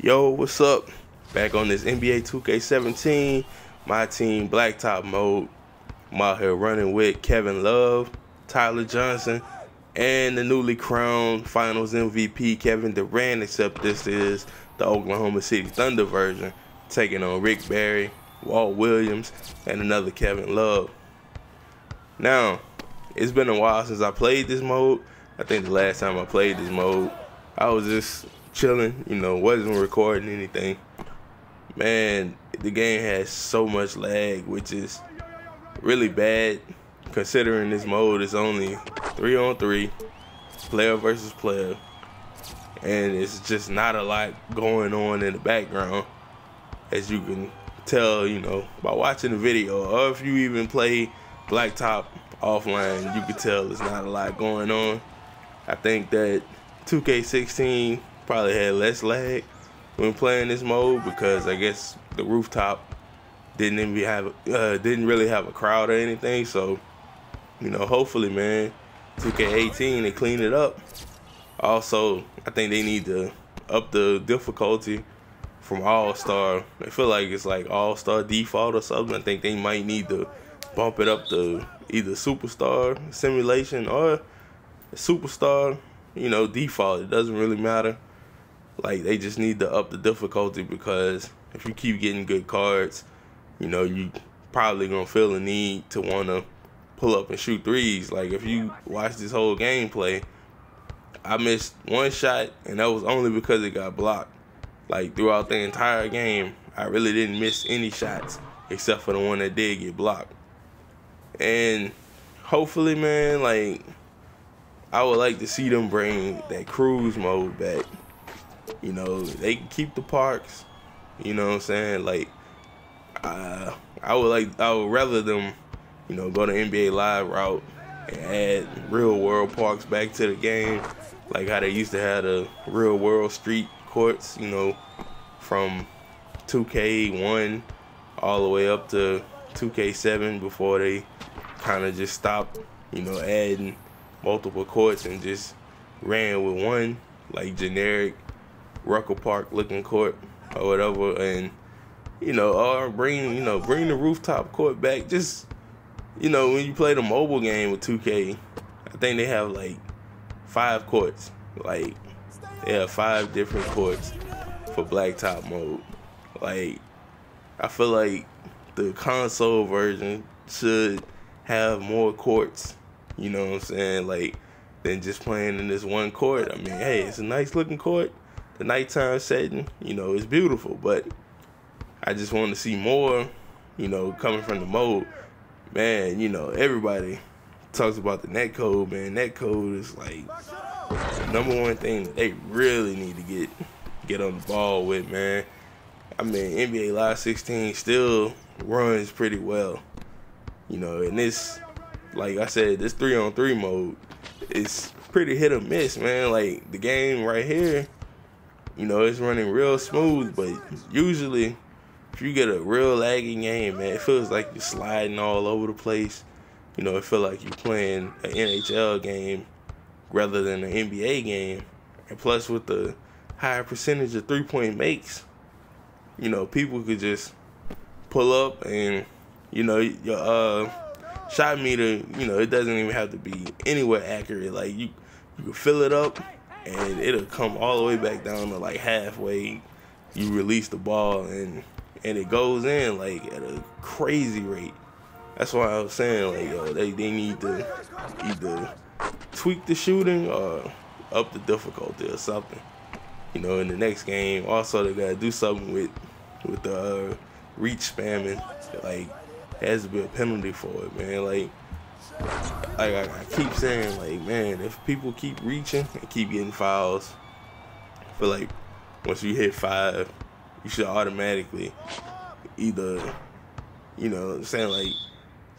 Yo, what's up? Back on this NBA 2K17, my team Blacktop mode. I'm out here running with Kevin Love, Tyler Johnson, and the newly crowned Finals MVP Kevin Durant, except this is the Oklahoma City Thunder version, taking on Rick Barry, Walt Williams, and another Kevin Love. Now, it's been a while since I played this mode. I think the last time I played this mode, I was just chilling, wasn't recording anything. Man, the game has so much lag, which is really bad considering this mode is only 3-on-3, player versus player, and it's just not a lot going on in the background, as you can tell, by watching the video, or if you even play Blacktop offline, you can tell there's not a lot going on. I think that 2K16 probably had less lag when playing this mode because I guess the rooftop didn't really have a crowd or anything. So, hopefully, man, 2K18 they clean it up. Also, I think they need to up the difficulty from All-Star. I feel like it's like All-Star default or something. I think they might need to bump it up to either Superstar Simulation or Superstar, default. It doesn't really matter. Like, they just need to up the difficulty because if you keep getting good cards, you probably gonna feel the need to want to pull up and shoot threes. Like, if you watch this whole gameplay, I missed one shot, and that was only because it got blocked. Like, throughout the entire game, I really didn't miss any shots except for the one that did get blocked. And hopefully, man, like, I would like to see them bring that cruise mode back. They can keep the parks, what I'm saying? Like, I would rather them, go to NBA Live route and add real world parks back to the game, like how they used to have the real world street courts, from 2K1 all the way up to 2K7 before they kind of just stopped, adding multiple courts and just ran with one, like, generic Rucker Park looking court or whatever. And or bring the rooftop court back. Just when you play the mobile game with 2K, I think they have like 5 courts. Like, they have 5 different courts for Blacktop mode. Like, I feel like the console version should have more courts, like, than just playing in this one court. I mean, hey, it's a nice looking court. The nighttime setting, it's beautiful, but I just want to see more, coming from the mode. Man, everybody talks about the netcode, man. Netcode is like the #1 thing that they really need to get on the ball with, man. I mean, NBA Live 16 still runs pretty well, and this, like I said, this 3-on-3 mode is pretty hit or miss, man. Like, the game right here, it's running real smooth, but usually if you get a real laggy game, man, it feels like you're sliding all over the place. It feels like you're playing an NHL game rather than an NBA game. And plus, with the higher percentage of three-point makes, people could just pull up and, your shot meter, it doesn't even have to be anywhere accurate. Like, you can fill it up and it'll come all the way back down to like halfway. You release the ball and it goes in like at a crazy rate. That's why I was saying, like, yo, they need to either tweak the shooting or up the difficulty or something. In the next game, also they gotta do something with the reach spamming. Like, there has to be a penalty for it, man. Like I keep saying, like, man, if people keep reaching and keep getting fouls, I feel like once you hit 5, you should automatically either, saying, like,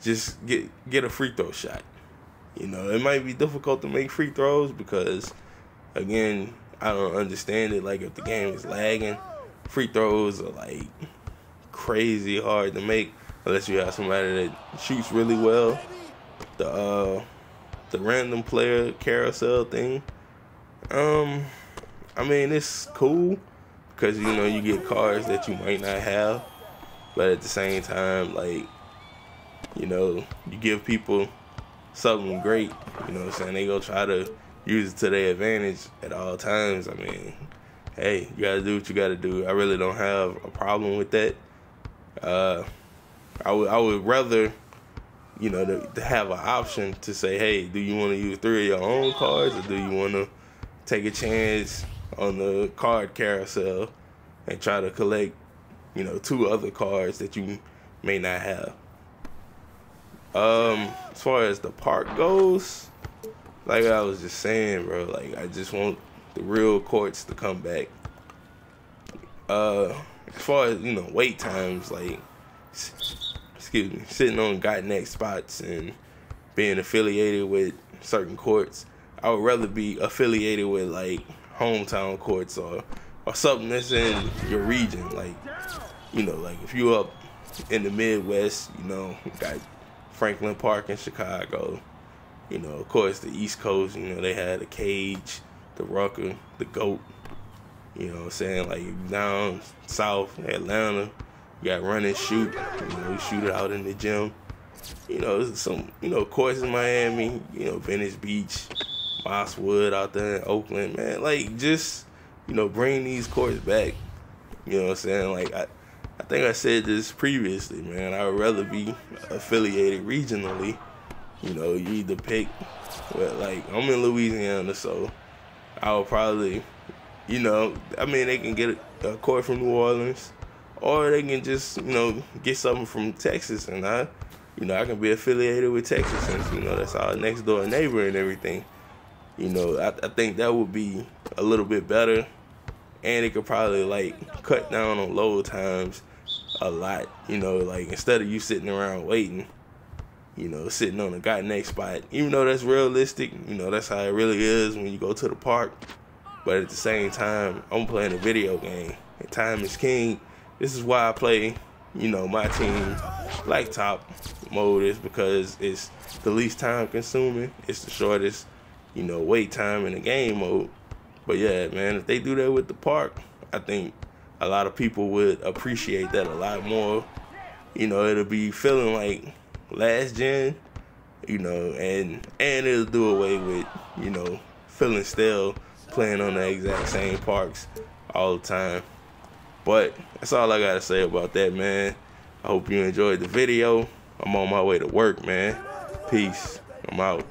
just get a free throw shot. It might be difficult to make free throws because, again, I don't understand it. Like, if the game is lagging, free throws are like crazy hard to make unless you have somebody that shoots really well. The random player carousel thing, I mean, it's cool, because, you know, you get cars that you might not have, but at the same time, like, you know, you give people something great, you know what I'm saying? They go try to use it to their advantage at all times. I mean, hey, you gotta do what you gotta do. I really don't have a problem with that. I would rather, you know, to have an option to say, hey, do you want to use 3 of your own cards, or do you want to take a chance on the card carousel and try to collect, you know, 2 other cards that you may not have. As far as the park goes, like I was just saying, bro, like I just want the real courts to come back. As far as, you know, wait times, like, excuse me, sitting on got next spots and being affiliated with certain courts, I would rather be affiliated with like hometown courts or something that's in your region. Like, you know, like if you up in the Midwest, you know, got Franklin Park in Chicago. You know, of course, the East Coast, you know, they had the Cage, the Rucker, the GOAT. You know what I'm saying? Like down south, Atlanta, you got Run and Shoot. You know, we shoot it out in the gym. You know, some, you know, courts in Miami, you know, Venice Beach, Mosswood out there in Oakland, man. Like, just, you know, bring these courts back. You know what I'm saying? Like, I think I said this previously, man. I would rather be affiliated regionally. You know, you either pick, well, like, I'm in Louisiana, so I would probably, you know, I mean, they can get a court from New Orleans, or they can just, you know, get something from Texas, and I can be affiliated with Texas, since, you know, that's our next door neighbor and everything. You know, I think that would be a little bit better, and it could probably, like, cut down on load times a lot. You know, like, instead of you sitting around waiting, you know, sitting on a got next spot, even though that's realistic, you know, that's how it really is when you go to the park. But at the same time, I'm playing a video game, and time is king. This is why I play, you know, MyTeam Blacktop mode, is because it's the least time consuming. It's the shortest, you know, wait time in the game mode. But yeah, man, if they do that with the park, I think a lot of people would appreciate that a lot more. You know, it'll be feeling like last gen, you know, and it'll do away with, you know, feeling stale playing on the exact same parks all the time. But that's all I gotta say about that, man. I hope you enjoyed the video. I'm on my way to work, man. Peace. I'm out.